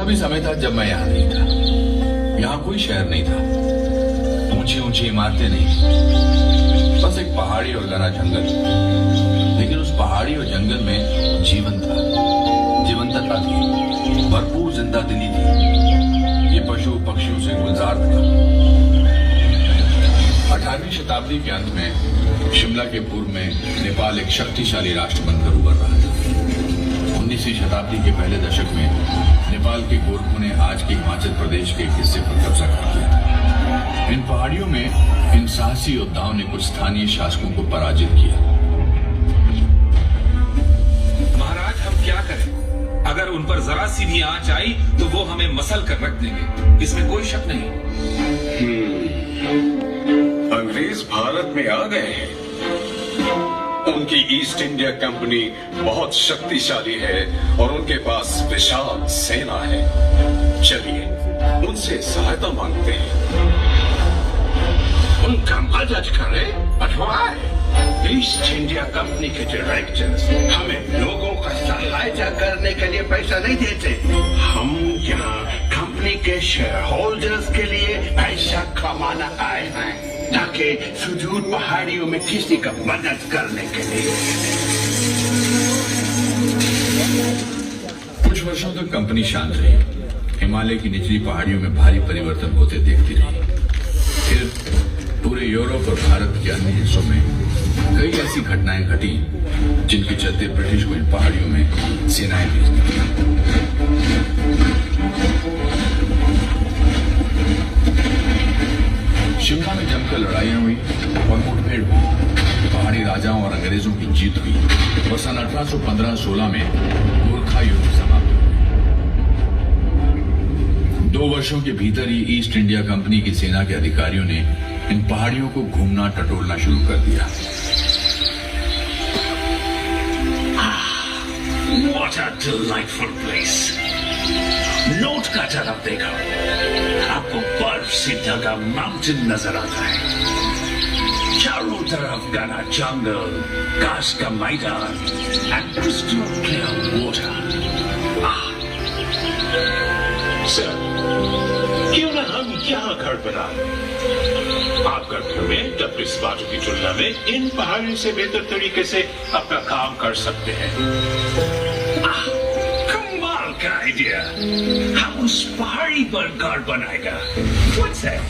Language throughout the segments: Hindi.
भी समय था जब मैं यहाँ नहीं था। यहाँ कोई शहर नहीं था, ऊंची ऊंची इमारतें नहीं, बस एक पहाड़ी और घना जंगल। लेकिन उस पहाड़ी और जंगल में जीवन था, जीवंतता थी, भरपूर जिंदा दिली थी। ये पशु पक्षियों से गुलजार था। 18वीं शताब्दी के अंत में शिमला के पूर्व में नेपाल एक शक्तिशाली राष्ट्र बनकर उभर रहा था। 19वीं शताब्दी के पहले दशक में नेपाल के गोरखों ने आज के हिमाचल प्रदेश के एक हिस्से पर कब्जा कर लिया था। इन पहाड़ियों में इन साहसी योद्धाओं ने कुछ स्थानीय शासकों को पराजित किया। महाराज, हम क्या करें? अगर उन पर जरा सी भी आंच आई तो वो हमें मसल कर रख देंगे, इसमें कोई शक नहीं। अंग्रेज भारत में आ गए हैं। उनकी ईस्ट इंडिया कंपनी बहुत शक्तिशाली है और उनके पास विशाल सेना है। चलिए उनसे सहायता मांगते हैं। उनका मदद करें, अठवाए। ईस्ट इंडिया कंपनी के डायरेक्टर्स हमें लोगों का सहायता करने के लिए पैसा नहीं देते। हम यहाँ कंपनी के शेयर होल्डर्स के लिए पैसा कमाना आए हैं, ताकि सुदूर पहाड़ियों में किसी का मदद करने के लिए। कुछ वर्षों तक कंपनी शांत रही, हिमालय की निचली पहाड़ियों में भारी परिवर्तन होते देखती रही। फिर पूरे यूरोप और भारत के अन्य हिस्सों में कई ऐसी घटनाएं घटी जिनके चलते ब्रिटिश को इन पहाड़ियों में सेनाएं भेजनी पड़ी। शिमला में जमकर लड़ाइयां हुई और मुठभेड़ हुई। पहाड़ी राजाओं और अंग्रेजों की जीत हुई और सन 1815-16 में गोरखा युद्ध समाप्त हुआ। 2 वर्षों के भीतर ही ईस्ट इंडिया कंपनी की सेना के अधिकारियों ने इन पहाड़ियों को घूमना टटोलना शुरू कर दिया। What a delightful place! Note का तरफ देखो, आपको बर्फ से ढका माउंटेन नजर आता है। चारों तरफ घना जंगल, घास का मैदान and crystal clear water. Sir, क्यों ना हम यहाँ घर बनाएं? आप घर में टपरिस बाजू की तुलना में इन पहाड़ियों से बेहतर तरीके से अपना काम कर सकते हैं। कमाल का आइडिया! हम उस पहाड़ी पर घर बनाएगा। What's that?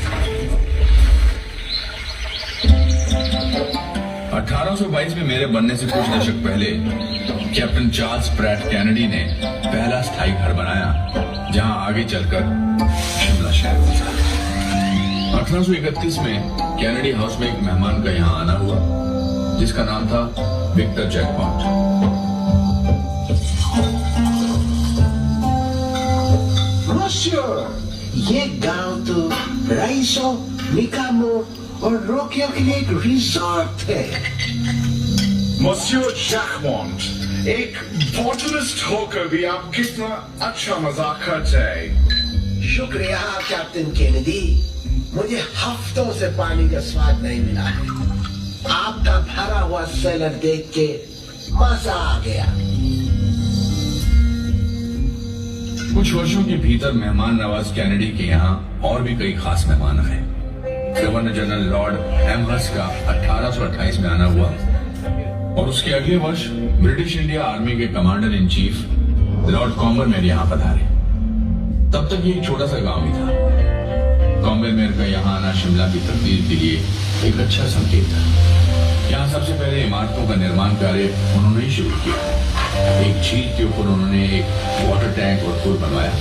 1822 में मेरे बनने से कुछ दशक पहले कैप्टन चार्ल्स प्रैट कैनेडी ने पहला स्थायी घर बनाया, जहां आगे चलकर शिमला शहर बसा। 1831 में कैनेडी हाउस में एक मेहमान का यहां आना हुआ, जिसका नाम था विक्टर जैकपॉट। ये गांव तो राइसो, निकामो और रोकियो के लिए एक रिसोर्ट है। मोसियो जैकमॉन्ट, एक बॉटनिस्ट होकर भी आप कितना अच्छा मजाक करते हैं। शुक्रिया कैप्टन केनेडी, मुझे हफ्तों से पानी का स्वाद नहीं मिला है। आपका भरा हुआ सेलर देख के मजा आ गया। कुछ वर्षों के भीतर मेहमान नवाज कैनेडी के यहाँ और भी कई खास मेहमान आए। गवर्नर जनरल लॉर्ड एमहर्स्ट का 1828 में आना हुआ और उसके अगले वर्ष ब्रिटिश इंडिया आर्मी के कमांडर इन चीफ लॉर्ड कॉम्बरमेयर यहाँ पधारे। तब तक ये एक छोटा सा गांव ही था। कॉम्बरमेयर का यहाँ आना शिमला की तकदीर के लिए एक अच्छा संकेत था। यहाँ सबसे पहले इमारतों का निर्माण कार्य उन्होंने ही शुरू किया। एक झील के ऊपर उन्होंने एक वाटर टैंक और पुल बनवाया,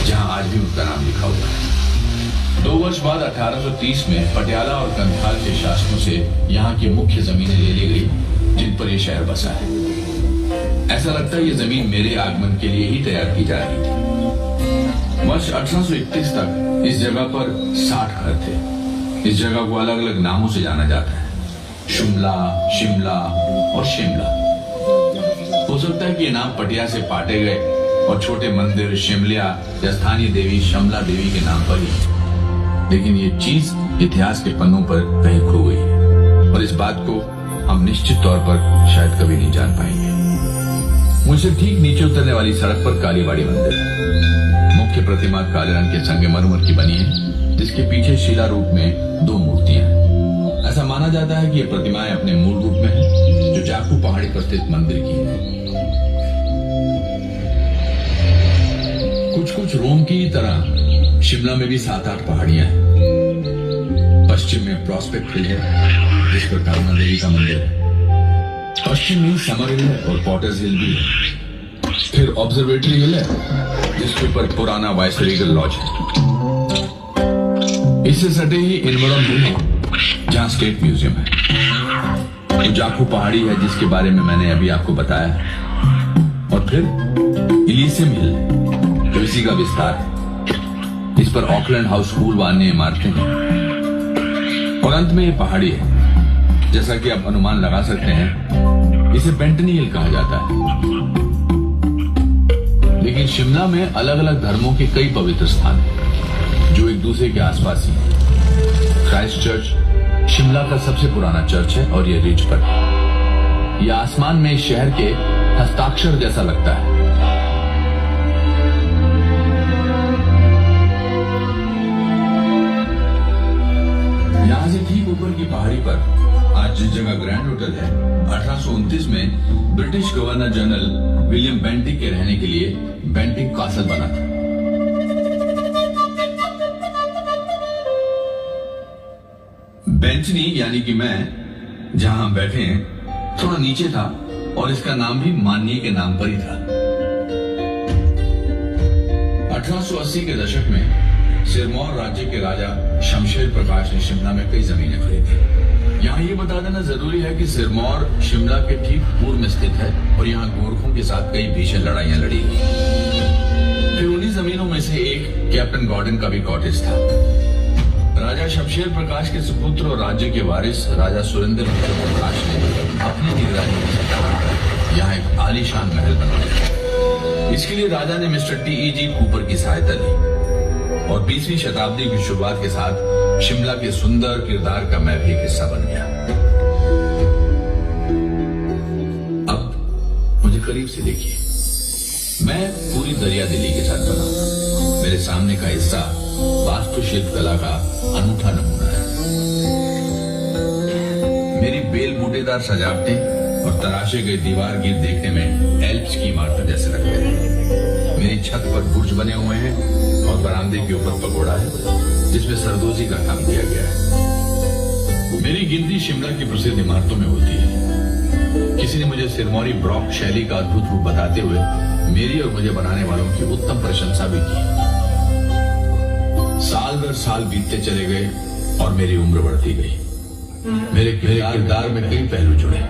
जहां आज भी उनका नाम लिखा हुआ है। 2 वर्ष बाद 1830 में पटियाला और कंथाल के शासकों से यहाँ की मुख्य जमीनें ले ली गई, जिन पर यह शहर बसा है। ऐसा लगता है ये जमीन मेरे आगमन के लिए ही तैयार की जा रही थी। वर्ष 1831 तक इस जगह पर 60 घर थे। इस जगह को अलग अलग नामों से जाना जाता है, शिमला, शिमला और शिमला। हो सकता है कि ये नाम पटिया से पाटे गए और छोटे मंदिर शिमलिया या स्थानीय देवी शमला देवी के नाम पर ही, लेकिन ये चीज इतिहास के पन्नों पर कहीं खो गई है और इस बात को हम निश्चित तौर पर शायद कभी नहीं जान पाएंगे। मुझसे ठीक नीचे उतरने वाली सड़क पर कालीबाड़ी मंदिर है। मुख्य प्रतिमा काले रंग के संगमरमर की बनी है, जिसके पीछे शिला रूप में 2 मूर्तियां हैं। ऐसा माना जाता है कि ये प्रतिमाएं अपने मूल रूप में है, जो जाकू पहाड़ी पर स्थित मंदिर की है। कुछ रोम की तरह शिमला में भी 7-8 पहाड़ियां हैं। पश्चिम में प्रॉस्पेक्ट हिल है, जिस पर कालमा देवी का मंदिर है। पश्चिम में समर हिल है और पॉटर्स हिल भी है। फिर ऑब्जर्वेटरी हिल है, जिसके ऊपर पुराना वाइसरेगल लॉज है। इससे सटे ही इनवरम हिल है, जहां स्टेट म्यूजियम है। तो जाकू पहाड़ी है, जिसके बारे में मैंने अभी आपको बताया। और फिर इलीसियम हिल है, जो इसी का विस्तार है। इस पर ऑकलैंड हाउस स्कूल व अन्य इमारतें हैं। और अंत में ये पहाड़ी है, जैसा कि आप अनुमान लगा सकते हैं, इसे बेंटनी हिल कहा जाता है। लेकिन शिमला में अलग अलग धर्मों के कई पवित्र स्थान हैं, जो एक दूसरे के आसपास ही हैं। क्राइस्ट चर्च शिमला का सबसे पुराना चर्च है और यह रिज पर है। यह आसमान में इस शहर के हस्ताक्षर जैसा लगता है। यहां से ठीक ऊपर की पहाड़ी पर आज जिस जगह ग्रैंड होटल है, 1829 में British governor general William Bentinck के रहने के लिए बेंटिक कासल बना था। बेंचनी यानी कि मैं जहां हम बैठे हैं, थोड़ा नीचे था और इसका नाम भी माननीय के नाम पर ही था। 1880 के दशक में सिरमौर राज्य के राजा शमशेर प्रकाश ने शिमला में कई जमीनें खरीदी। यहाँ ये बता देना जरूरी है कि सिरमौर शिमला के ठीक पूर्व में स्थित है और यहाँ गोरखों के साथ कई भीषण लड़ाइयां लड़ी गई। फिर उन्हीं जमीनों में से एक कैप्टन गॉर्डन का भी कॉटेज था। राजा शमशेर प्रकाश के सुपुत्र और राज्य के वारिस राजा सुरेंद्र प्रकाश ने अपनी निगरानी में यहाँ एक आलीशान महल बनवाया। इसके लिए राजा ने मिस्टर टीईजी कूपर की सहायता ली और 20वीं शताब्दी की शुरुआत के साथ शिमला के सुंदर किरदार का मैं भी एक हिस्सा बन गया। अब मुझे करीब से देखिए, मैं पूरी दरिया दिल्ली के साथ बना हूं। मेरे सामने का हिस्सा वास्तुशिल्प कला का अनूठा नमूना है। मेरी बेल बूटेदार सजावटें और तराशे गए दीवार गिर देखने में एल्प्स की इमारतें जैसे लगते हैं। मेरी छत पर बुर्ज बने हुए हैं और बरामदे के ऊपर पगोड़ा है, जिसमें सरदोजी का काम किया गया है। मेरी गिनती शिमला की प्रसिद्ध इमारतों में होती है। किसी ने मुझे सिरमौरी ब्रॉक शैली का अद्भुत रूप बताते हुए मेरी और मुझे बनाने वालों की उत्तम प्रशंसा भी की। साल दर साल बीतते चले गए और मेरी उम्र बढ़ती गई। मेरे किरदार में कई पहलू जुड़े।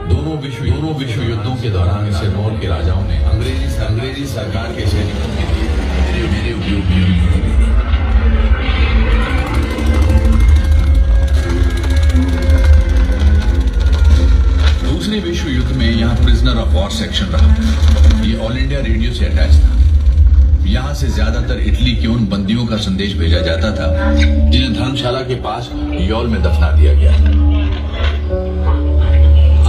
दोनों विश्व युद्धों के दौरान सिरमौर के राजाओं ने अंग्रेजी सरकार के सैनिकों के लिए मेरे उपयोग की। दूसरे विश्व युद्ध में यहाँ प्रिजनर ऑफ वॉर सेक्शन रहा। ये ऑल इंडिया रेडियो से अटैच था। यहाँ से ज्यादातर इटली के उन बंदियों का संदेश भेजा जाता था जिन्हें धर्मशाला के पास यौल में दफना दिया गया।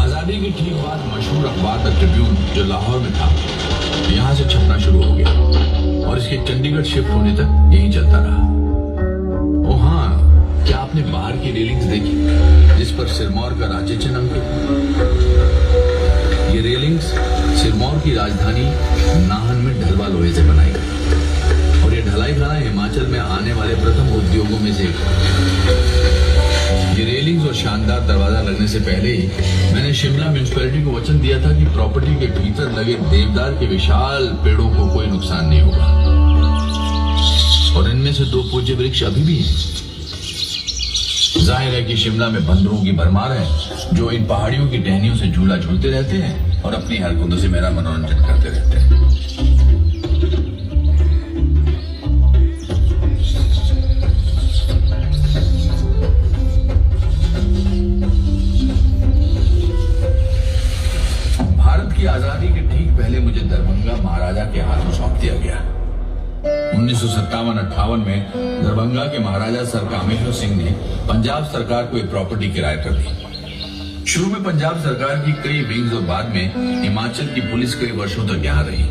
आजादी की ठीक बाद मशहूर अखबार द ट्रिब्यून, जो लाहौर में था, यहाँ से छपना शुरू हो गया और इसके चंडीगढ़ शिफ्ट होने तक यही चलता रहा। ओ हाँ, क्या आपने बाहर की रेलिंग्स देखी जिस पर सिरमौर का राज्य चिन्ह अंकित? ये रेलिंग्स सिरमौर की राजधानी नाहन में ढलवा लोहे से बनाई गई और ये ढलाई खाना हिमाचल में आने वाले प्रथम उद्योगों में से एक। ये रेलिंग्स और शानदार दरवाजा लगने से पहले ही मैंने शिमला म्यूनिसिपैलिटी को वचन दिया था कि प्रॉपर्टी के भीतर लगे देवदार के विशाल पेड़ों को कोई नुकसान नहीं होगा। और इनमें से 2 पूज्य वृक्ष अभी भी हैं। जाहिर है कि शिमला में बंदरों की भरमार है, जो इन पहाड़ियों की टहनियों से झूला झूलते रहते हैं और अपनी हरकतों से मेरा मनोरंजन करते रहते हैं। भारत की आजादी के ठीक पहले मुझे दरभंगा महाराजा के हाथों सौंप दिया गया। 1957-58 में दरभंगा के महाराजा सर कामेश्वर सिंह ने पंजाब सरकार को एक प्रॉपर्टी किराए पर दी। शुरू में पंजाब सरकार की कई विंग्स और बाद में हिमाचल की पुलिस कई वर्षों तक यहां रही।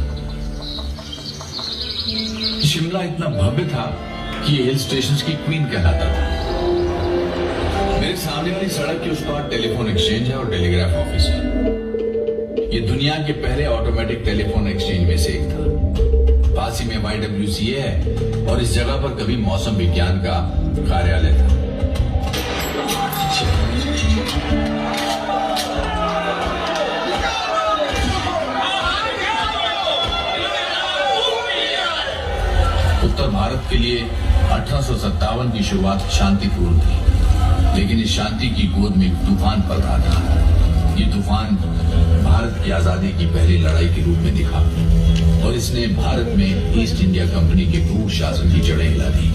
शिमला इतना भव्य था कि ये हिल स्टेशन की क्वीन कहलाता था। मेरे सामने वाली सड़क के उस पार टेलीफोन एक्सचेंज है और टेलीग्राफ ऑफिस है। ये दुनिया के पहले ऑटोमेटिक टेलीफोन एक्सचेंज में से एक था। पास ही में YWCA है और इस जगह पर कभी मौसम विज्ञान का कार्यालय था। उत्तर भारत के लिए 1857 की शुरुआत शांतिपूर्ण थी, लेकिन इस शांति की गोद में एक तूफान पल रहा था। ये तूफान भारत की आजादी की पहली लड़ाई के रूप में दिखा और इसने भारत में ईस्ट इंडिया कंपनी के क्रूर शासन की जड़ें हिला दी।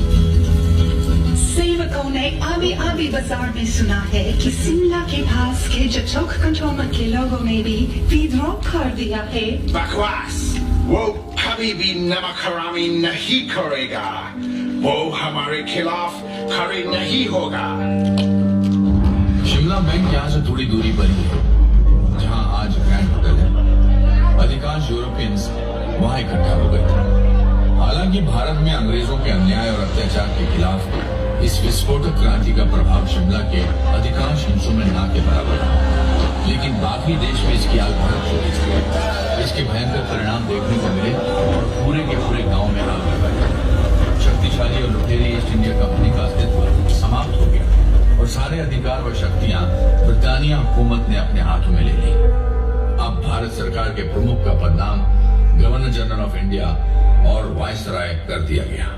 सेवकों ने अभी बाजार में सुना है कि शिमला के पास के जचोक कंटोनमेंट के लोगों ने भी विद्रोह कर दिया है। बकवास, वो कभी भी नमक हरामी नहीं करेगा। वो हमारे खिलाफ खड़े नहीं होगा। शिमला बैंक यहाँ से थोड़ी दूरी पर ही है, जहाँ आज ग्रैंड होटल है। अधिकांश यूरोपियंस वहाँ इकट्ठा हो गए थे। हालांकि भारत में अंग्रेजों के अन्याय और अत्याचार के खिलाफ इस विस्फोटक क्रांति का प्रभाव शिमला के अधिकांश हिस्सों में ना के बराबर था, लेकिन बाकी देश में इसकी आग भड़क चुकी थी। इसके भयंकर परिणाम देखने को मिले और पूरे के पूरे गांव में आग लगा दी। शक्तिशाली और लुटेरी ईस्ट इंडिया कंपनी का अस्तित्व समाप्त हो गया और सारे अधिकार व शक्तियां ब्रिटानिया हुकूमत ने अपने हाथों में ले ली। अब भारत सरकार के प्रमुख का पदनाम गवर्नर जनरल ऑफ इंडिया और वायसराय कर दिया गया।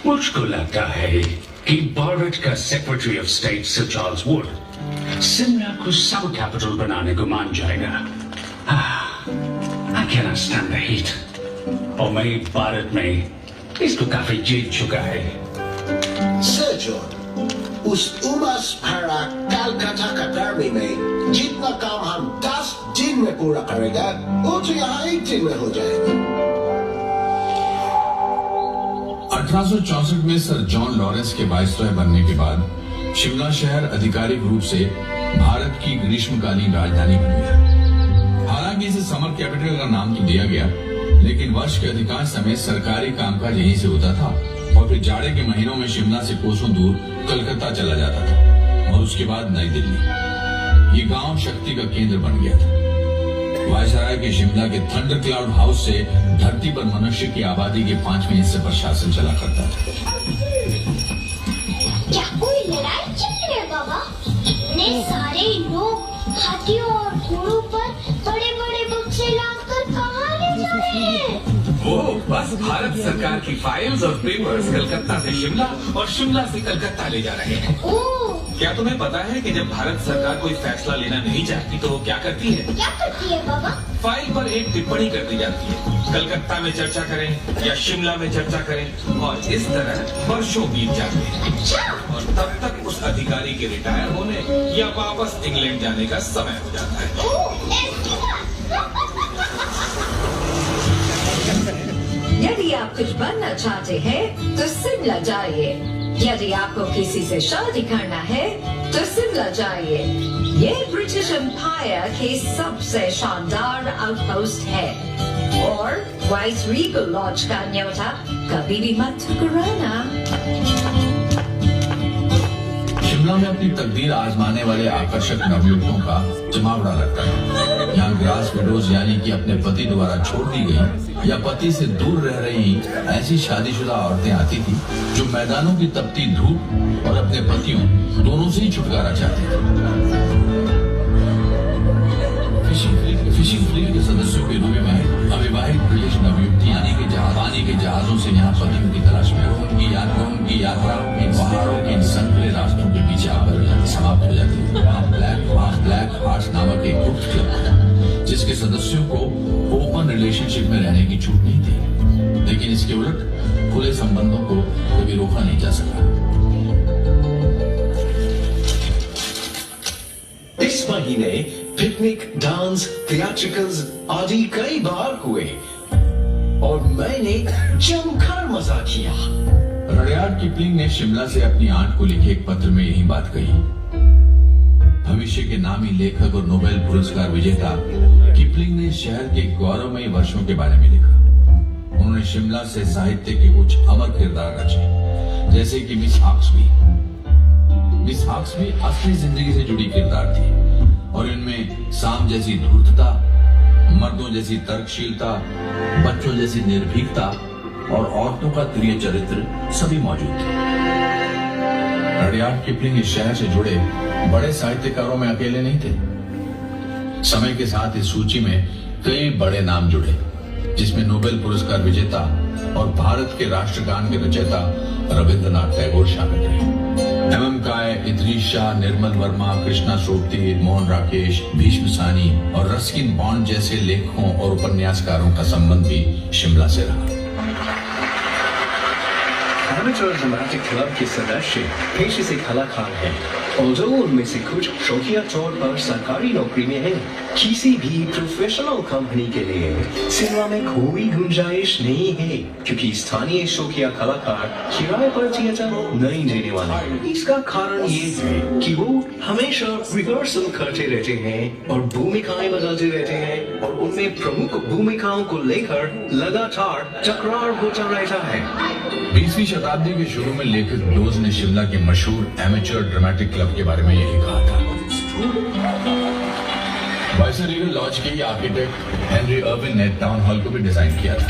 मुझको लगता है कि भारत का secretary of state sir Charles Wood Shimla को सब कैपिटल बनाने को मान जाएगा। I cannot stand the heat। और मैं भारत में इसको काफी जीत चुका है। सर जॉन, उस उमस भरा कलकत्ता का गर्मी में जितना काम हम 10 दिन में पूरा करेगा, वो तो यहाँ 1 दिन में हो जाएगा। 1864 में सर जॉन लॉरेंस के वायसराय बनने के बाद शिमला शहर आधिकारिक रूप से भारत की ग्रीष्मकालीन राजधानी बन गया। हालांकि इसे समर कैपिटल का नाम तो दिया गया, लेकिन वर्ष के अधिकांश समय सरकारी कामकाज यहीं से होता था और फिर जाड़े के महीनों में शिमला से कोसों दूर कलकत्ता चला जाता था और उसके बाद नई दिल्ली। ये गांव शक्ति का केंद्र बन गया था। वायसराय के शिमला के थंडर क्लाउड हाउस से धरती पर मनुष्य की आबादी के 5वें हिस्से पर शासन चला करता था। क्या कोई लड़ाई चल रही है बाबा? इतने सारे लोग हाथियों और घोड़ों पर बड़े-बड़े बक्से लादकर कहाँ ले जा रहे हैं? वो बस भारत सरकार की फाइल्स और पेपर्स कलकत्ता से शिमला और शिमला से कलकत्ता ले जा रहे हैं। ओह, क्या तुम्हें पता है कि जब भारत सरकार कोई फैसला लेना नहीं चाहती तो वो क्या करती है? क्या करती है बाबा? फाइल पर एक टिप्पणी कर दी जाती है। कलकत्ता में चर्चा करें या शिमला में चर्चा करें और इस तरह वर्षों बीत जाते हैं। अच्छा, और तब तक उस अधिकारी के रिटायर होने या वापस इंग्लैंड जाने का समय हो जाता है। ओह, ऐसी बात। यदि आप कुछ बनना चाहते हैं तो शिमला जाइए। यदि आपको किसी से शादी करना है तो शिमला जाइए। ये ब्रिटिश एम्पायर के सबसे शानदार आउटपोस्ट है और वाइसरीगल लॉज का न्योता कभी भी मत ठुकराना। शिमला में अपनी तकदीर आजमाने वाले आकर्षक नवयुवकों का जमावड़ा लगता है। यहाँ ग्रास विडोज यानी कि अपने पति द्वारा छोड़ दी गई या पति से दूर रह रही ऐसी शादीशुदा औरतें आती थी जो मैदानों की तपती धूप और अपने पतियों दोनों से ही छुटकारा चाहती थी। फिशिंग फ्लीट के सदस्यों के रूप में अविवाहित ब्रिटिश नवयुवती पानी के जहाजों से यहाँ पतियों की तलाश में उनकी यात्रा इन पहाड़ों के इन संकरे रास्तों के पीछे आकर समाप्त हो जाती है। वहाँ ब्लैक हार्ट्स नामक एक गुप्त क्लब था जिसके सदस्यों को ओपन रिलेशनशिप में रहने की छूट नहीं थी, लेकिन इसके उलट खुले संबंधों को कभी रोका नहीं जा सका। इस महीने पिकनिक, डांस, थिएट्रिकल्स आदि कई बार हुए और मैंने जमकर मजा किया। रुडयार्ड किपलिंग ने शिमला से अपनी आंट को लिखे एक पत्र में यही बात कही। भविष्य के नामी लेखक और नोबेल पुरस्कार विजेता किपलिंग किपलिंग ने शहर के गौरवमयी वर्षों के बारे में लिखा। उन्होंने शिमला से साहित्य के कुछ अमर किरदार रचे, जैसे कि मिस हॉक्सबी। मिस हॉक्सबी असली जिंदगी से जुड़ी किरदार थी और इनमें साम जैसी धूर्तता, मर्दों जैसी तर्कशीलता, बच्चों जैसी निर्भीकता और औरतों का प्रिय चरित्र सभी मौजूद थे। रुडयार्ड किपलिंग इस शहर से जुड़े बड़े साहित्यकारों में अकेले नहीं थे। समय के साथ इस सूची में कई बड़े नाम जुड़े, जिसमें नोबेल पुरस्कार विजेता और भारत के राष्ट्रगान के रचयिता रविंद्रनाथ टैगोर शामिल रहे। एम काय, इदरीश शाह, निर्मल वर्मा, कृष्णा सोबती, मोहन राकेश, भीष्म सानी और रस्किन बॉन्ड जैसे लेखकों और उपन्यासकारों का संबंध भी शिमला से रहा। एमेच्योर ड्रामेटिक क्लब के सदस्य पेशे से कलाकार हैं, और उनमें से कुछ शौकिया तौर पर सरकारी नौकरी में हैं। किसी भी प्रोफेशनल कंपनी के लिए सिनेमा में कोई गुंजाइश नहीं है, क्योंकि स्थानीय शौकिया कलाकार किराए पर थिएटर नहीं देने वाले। इसका कारण ये है कि वो हमेशा रिहर्सल करते रहते हैं और भूमिकाएं बदलते रहते हैं, और उनमें प्रमुख भूमिकाओं को लेकर लगातार टकरार होता रहता है। 20वीं शताब्दी के शुरू में लेखक डोज ने शिमला के मशहूर एमेच्योर ड्रामेटिक क्लब के बारे में यही कहा था। वाइसरेगल लॉज के आर्किटेक्ट हेनरी अर्विन ने टाउन हॉल को भी डिजाइन किया था।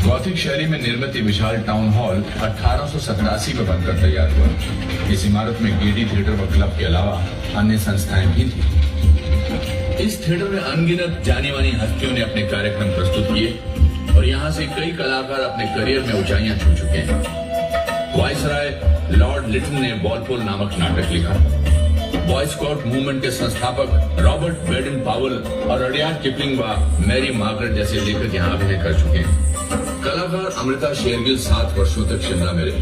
गॉथिक शैली में निर्मित विशाल टाउन हॉल 1887 में बनकर तैयार हुआ। इस इमारत में गेटी थिएटर और क्लब के अलावा अन्य संस्थाएं भी थी। इस थिएटर में अनगिनत जानी मानी हस्तियों ने अपने कार्यक्रम प्रस्तुत किए और यहाँ से कई कलाकार अपने करियर में ऊंचाइयां छू चुके हैं। वाइसराय लॉर्ड लिटन ने वॉलपोल नामक नाटक लिखा। बॉय स्काउट मूवमेंट के संस्थापक रॉबर्ट बेडन पावल और रुडयार्ड किपलिंग व मैरी मार्गरेट जैसे लेखक यहाँ अभिनय कर चुके हैं। कलाकार अमृता शेरगिल 7 वर्षों तक शिमला में रही।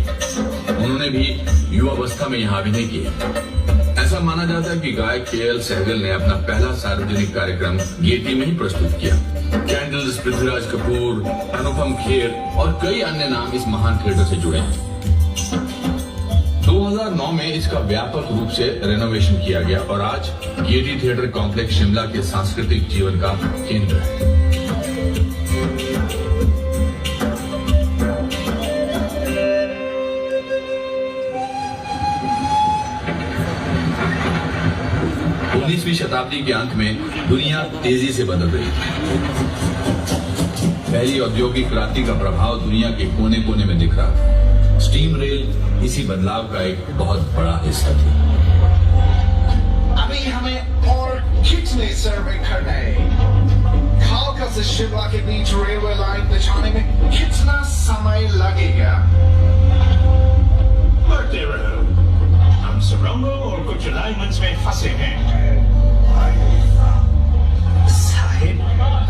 उन्होंने भी युवावस्था में यहाँ अभिनय किया। ऐसा माना जाता है कि गायक के.एल. सहगल ने अपना पहला सार्वजनिक कार्यक्रम गेटी में ही प्रस्तुत किया। कैंडल्स, पृथ्वीराज कपूर, अनुपम खेर और कई अन्य नाम इस महान थिएटर से जुड़े हैं। 2009 में इसका व्यापक रूप से रेनोवेशन किया गया और आज गेटी थिएटर कॉम्प्लेक्स शिमला के सांस्कृतिक जीवन का केंद्र है। उन्नीसवीं शताब्दी के अंत में दुनिया तेजी से बदल रही थी। पहली औद्योगिक क्रांति का प्रभाव दुनिया के कोने कोने में दिख रहा था। स्टीम रेल इसी बदलाव का एक बहुत बड़ा हिस्सा थी। अभी हमें और कितने सर्वे करना है? कालका से शिमला के बीच रेलवे लाइन बिछाने में कितना समय लगेगा? बढ़ते रहो, हम सुरंगों और कुछ अलाइनमेंट्स में फंसे हैं। साहिब,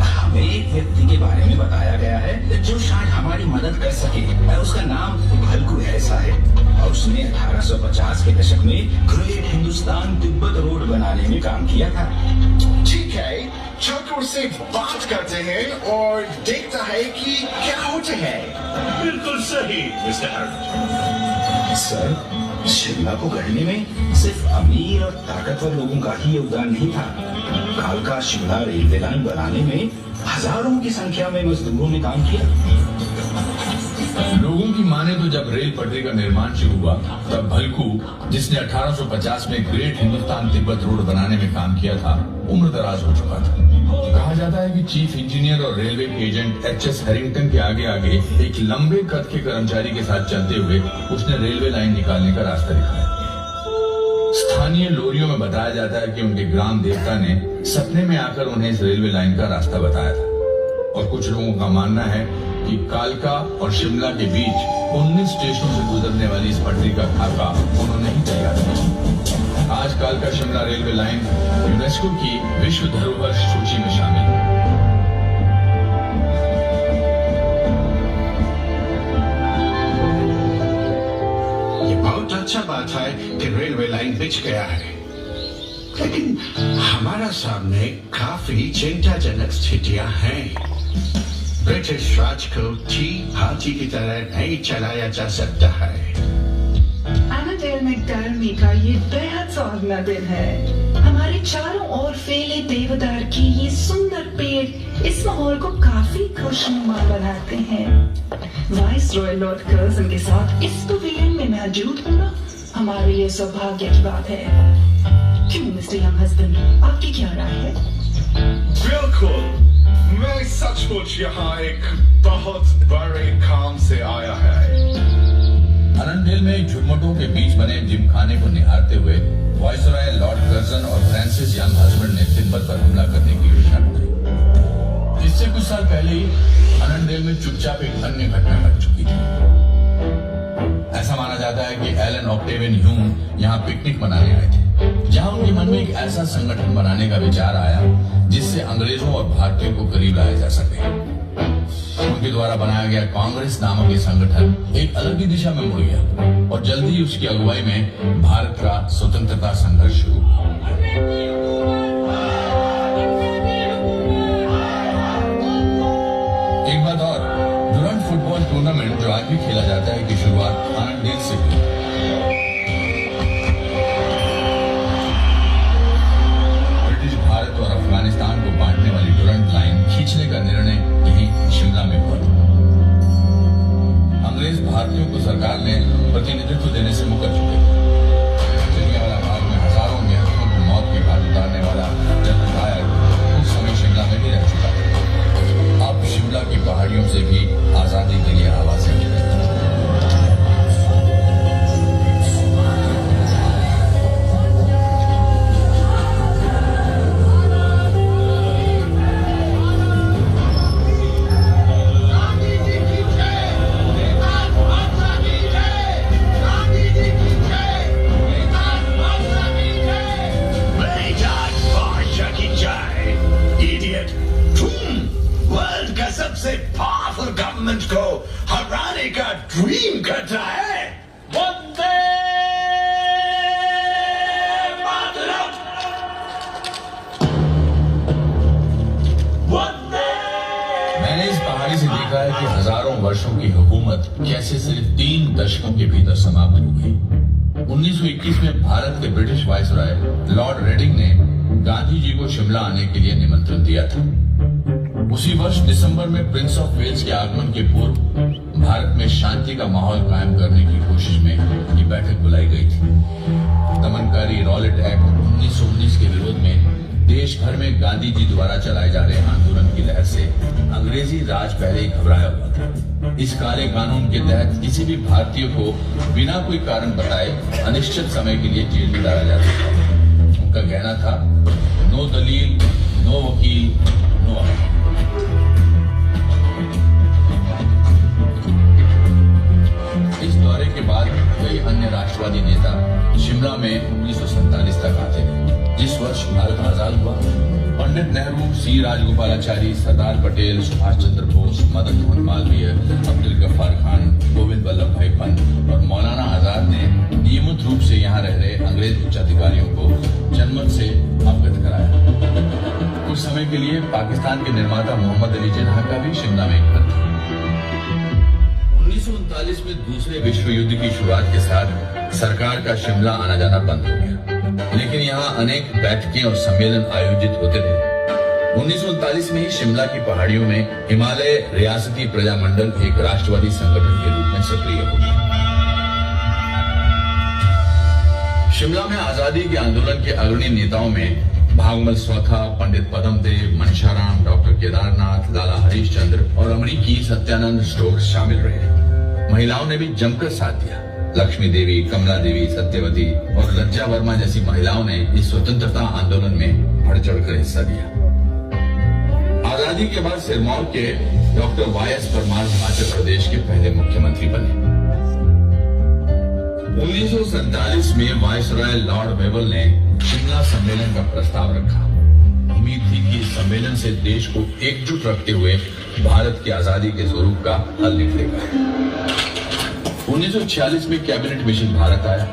हमें एक व्यक्ति के बारे में बताया गया है जो शायद हमारी मदद कर सके। उसका नाम भलकू है साहिब, और उसने 1850 के दशक में ग्रेट हिंदुस्तान तिब्बत रोड बनाने में काम किया था। ठीक है, चौकुर से बात करते हैं और देखता है कि क्या होते हैं। बिल्कुल सही मिस्टर हर्ट। सर, शिमला को गढ़ने में सिर्फ अमीर और ताकतवर लोगों का ही योगदान नहीं था। कालका शिमला रेलवे लाइन बनाने में हजारों की संख्या में मजदूरों ने काम किया। लोगों की माने तो जब रेल पटरी का निर्माण शुरू हुआ तब भलकू, जिसने 1850 में ग्रेट हिंदुस्तान तिब्बत रोड बनाने में काम किया था, उम्र दराज हो चुका था। कहा जाता है कि चीफ इंजीनियर और रेलवे एजेंट एच.एस. हैरिंगटन के आगे आगे एक लंबे कद के कर्मचारी के साथ चलते हुए उसने रेलवे लाइन निकालने का रास्ता दिखाया। स्थानीय लोरियों में बताया जाता है कि उनके ग्राम देवता ने सपने में आकर उन्हें इस रेलवे लाइन का रास्ता बताया था। और कुछ लोगों का मानना है कि कालका और शिमला के बीच 19 स्टेशनों से गुजरने वाली इस पटरी का खाका उन्होंने ही तैयार किया। आज कालका शिमला रेलवे लाइन यूनेस्को की विश्व धरोहर सूची में शामिल है। ये बहुत अच्छा बात है कि रेलवे लाइन बिछ गया है, लेकिन हमारा सामने काफी चिंताजनक स्थितियां हैं। ब्रिटिश राज को हाथी की तरह नहीं चलाया जा सकता है। एनाडेल में गर्मी का ये बेहद सुहावना दिन है। हमारे चारों ओर फैले देवदार के ये सुंदर पेड़ इस माहौल को काफी खुशनुमा बनाते हैं। वाइस रॉयल लॉर्ड कर्जन के साथ इस पवेलियन में मौजूद होना हमारे लिए सौभाग्य की बात है। क्यों मिस्टर यंग हस्बैंड, आपकी क्या राय है? बिल्कुल, मैं सचमुच यहाँ एक बहुत बड़े काम से आया है। अरंडेल में झुरमुटों के बीच बने जिमखाने को निहारते हुए वाइसरॉय लॉर्ड कर्जन और फ्रांसिस यंग हस्बैंड ने तिब्बत पर हमला करने की योजना बनाई। इससे कुछ साल पहले ही अरंडेल में चुपचाप एक अन्य घटना घट चुकी थी। ऐसा माना जाता है कि एलन ऑक्टेवियन ह्यूम यहाँ पिकनिक मनाने आए थे, जहाँ उनके मन में एक ऐसा संगठन बनाने का विचार आया जिससे अंग्रेजों और भारतीयों को करीब लाया जा सके। उनके द्वारा बनाया गया कांग्रेस नामक ये संगठन एक अलग ही दिशा में मुड़ गया और जल्दी ही उसकी अगुवाई में भारत का स्वतंत्रता संघर्ष शुरू हुआ। एक बात और, डुरंट फुटबॉल टूर्नामेंट जो आज भी खेला जाता है की शुरुआत अरंडेल से हुई। ब्रिटिश भारत और अफगानिस्तान को बांटने वाली डुरंट लाइन खींचने का निर्णय यही शिमला में हुआ। अंग्रेज भारतीयों को सरकार ने प्रतिनिधित्व देने से मुकर चुके थे। जलियांवाला बाग में हजारों निहत्थों को मौत के घाट उतारने वाला जनरल डायर उस समय शिमला में भी रह चुका था। अब शिमला की पहाड़ियों से भी आजादी के लिए आवाजें उठ रही थी। सबसे पावरफुल गवर्नमेंट को हराने का ड्रीम करता है। वंदे मातरम! वंदे! मैंने इस पहाड़ी से देखा है कि हजारों वर्षों की हुकूमत कैसे सिर्फ 3 दशकों के भीतर समाप्त हो गई। 1921 में भारत के ब्रिटिश वाइसरॉय लॉर्ड रेडिंग ने गांधी जी को शिमला आने के लिए निमंत्रण दिया था। उसी वर्ष दिसंबर में प्रिंस ऑफ वेल्स के आगमन के पूर्व भारत में शांति का माहौल कायम करने की कोशिश में ये बैठक बुलाई गई थी। दमनकारी रॉलेट एक्ट 1919 के विरोध में देश भर में गांधी जी द्वारा चलाए जा रहे आंदोलन की लहर से अंग्रेजी राज पहले ही घबराया हुआ था। इस काले कानून के तहत किसी भी भारतीय को बिना कोई कारण बताए अनिश्चित समय के लिए जेल में डाला जा सकता था। उनका कहना था, नो दलील, नो वकील, नो अपील। इस दौरे के बाद कई अन्य राष्ट्रवादी नेता शिमला में 1947 तक आते रहे, जिस वर्ष भारत आजाद हुआ। पंडित नेहरू, सी राजगोपालाचारी, सरदार पटेल, सुभाष चंद्र बोस, मदन मोहन मालवीय, अब्दुल गफ्फार खान, गोविंद वल्लभ भाई पंत और मौलाना आजाद ने नियमित रूप से यहाँ रह रहे अंग्रेज उच्चाधिकारियों को जनमत से अवगत कराया। कुछ समय के लिए पाकिस्तान के निर्माता मोहम्मद अली जिन्ना का भी शिमला में एक घर था। 1939 में दूसरे विश्व युद्ध की शुरुआत के साथ सरकार का शिमला आना जाना बंद हो गया, लेकिन यहाँ अनेक बैठकें और सम्मेलन आयोजित होते रहे। 1939 में ही शिमला की पहाड़ियों में हिमालय रियासती प्रजामंडल एक राष्ट्रवादी संगठन के रूप में सक्रिय हो गया। शिमला में आजादी के आंदोलन के अग्रणी नेताओं में भागमल स्वथा, पंडित पदम देव, मनशाराम, डॉक्टर केदारनाथ, लाला हरीशचंद्र और अमरीकी सत्यानंद स्टोर शामिल रहे। महिलाओं ने भी जमकर साथ दिया। लक्ष्मी देवी, कमला देवी, सत्यवती और लज्जा वर्मा जैसी महिलाओं ने इस स्वतंत्रता आंदोलन में बढ़ चढ़कर हिस्सा लिया। आजादी के बाद सिरमौर के डॉक्टर वाई.एस. परमार हिमाचल प्रदेश के पहले मुख्यमंत्री बने। 1947 में वाइसरॉय लॉर्ड वेवल ने शिमला सम्मेलन का प्रस्ताव रखा। उम्मीद थी कि इस सम्मेलन से देश को एकजुट रखते हुए भारत की आजादी के स्वरूप का हल निकलेगा। 1946 में कैबिनेट मिशन भारत आया।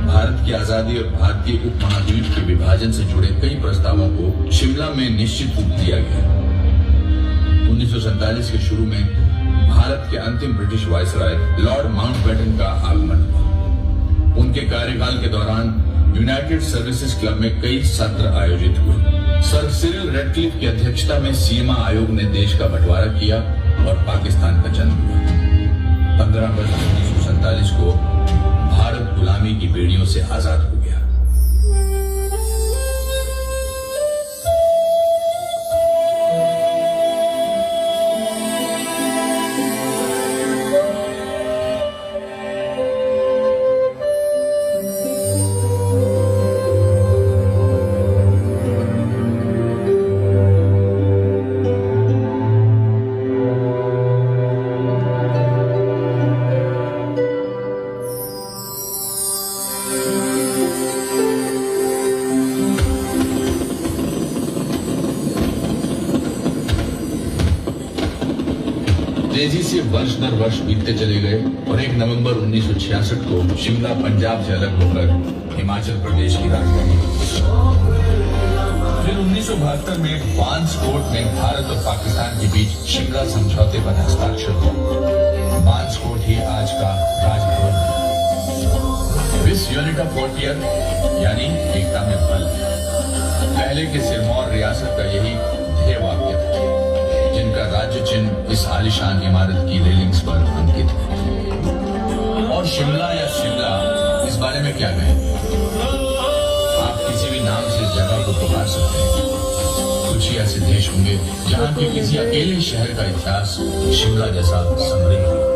भारत की आजादी और भारतीय उपमहाद्वीप के विभाजन से जुड़े कई प्रस्तावों को शिमला में निश्चित रूप दिया गया। 1947 के शुरू में भारत के अंतिम ब्रिटिश वाइसरॉय लॉर्ड माउंटबेटन का आगमन हुआ। उनके कार्यकाल के दौरान यूनाइटेड सर्विसेज क्लब में कई सत्र आयोजित हुए। सर सिरिल रेडक्लिफ की अध्यक्षता में सीमा आयोग ने देश का बंटवारा किया और पाकिस्तान का जन्म हुआ। 15 अगस्त 1947 को भारत गुलामी की बेड़ियों से आजाद हो गया। तेजी से वर्ष दर वर्ष बीतते चले गए और 1 नवंबर 1966 को शिमला पंजाब से अलग होकर हिमाचल प्रदेश की राजधानी हुई। फिर 1972 में बांसकोट में भारत और पाकिस्तान के बीच शिमला समझौते पर हस्ताक्षर हुआ। बांसकोट ही आज का राजभवन है। विस यूनिटा फोर्टियर यानी एकता में बल। पहले के सिरमौर रियासत का यही ध्येय वाक्य था, जिनका राज्य चिन्ह इस आलीशान इमारत की रेलिंग्स पर अंकित है। और शिमला या शिमला, इस बारे में क्या कहें? आप किसी भी नाम से इस जगह को पुकार सकते हैं। कुछ ही ऐसे देश होंगे जहां के किसी अकेले शहर का इतिहास शिमला जैसा समृद्ध है।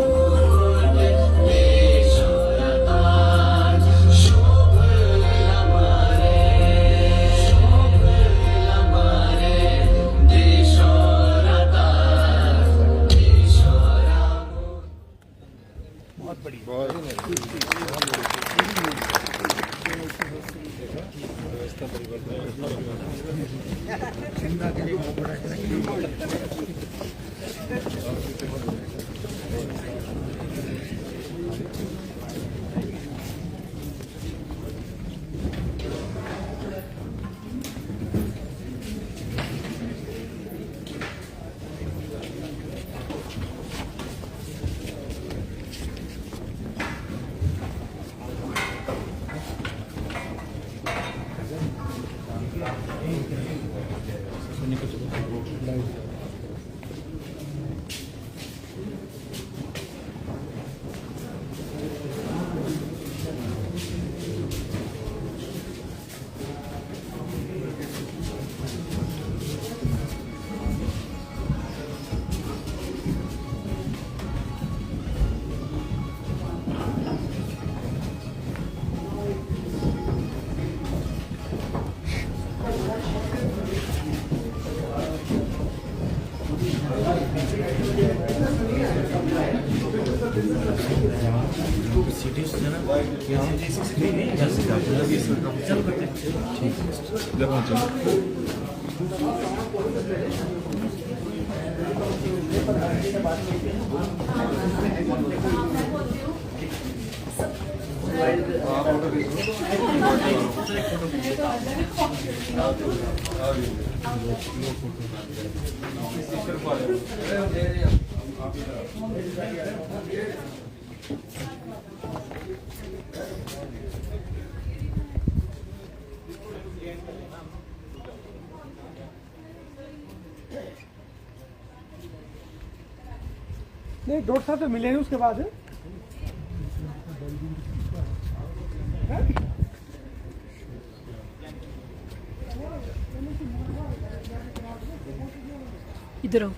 नहीं, डॉक्टर साहब तो मिले हैं उसके बाद है? इधर आओ।